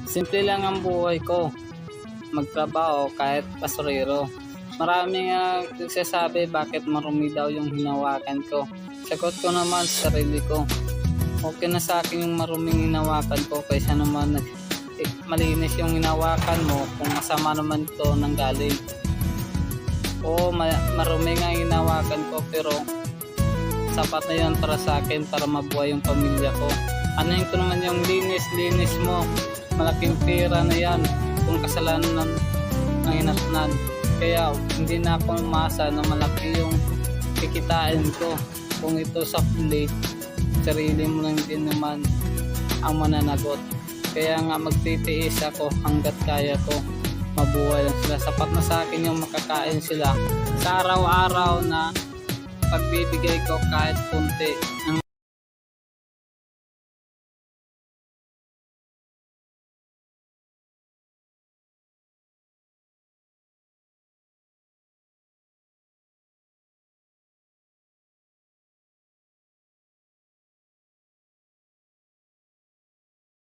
Simple lang ang buhay ko, magtrabaho kahit basurero. Maraming nagsasabi bakit marumi daw yung hinawakan ko. Sagot ko naman sa sarili ko, okay na sa akin yung maruming hinawakan ko kaysa naman malinis yung hinawakan mo kung masama naman ito nanggaling. Oo, marumi nga yung hinawakan ko pero sapat na yun para sa akin para mabuhay yung pamilya ko. Anahin ko naman yung linis mo, malaking pera na yan kung kasalanan ng hinatnan. Kaya hindi na ako umasa na malaki yung kikitain ko. Kung ito sa huli, sarili mo lang din naman ang mananagot. Kaya nga magtitiis ako hanggat kaya ko mabuhay lang sila. Sapat na sa akin yung makakain sila sa araw-araw na pagbibigay ko kahit kunti.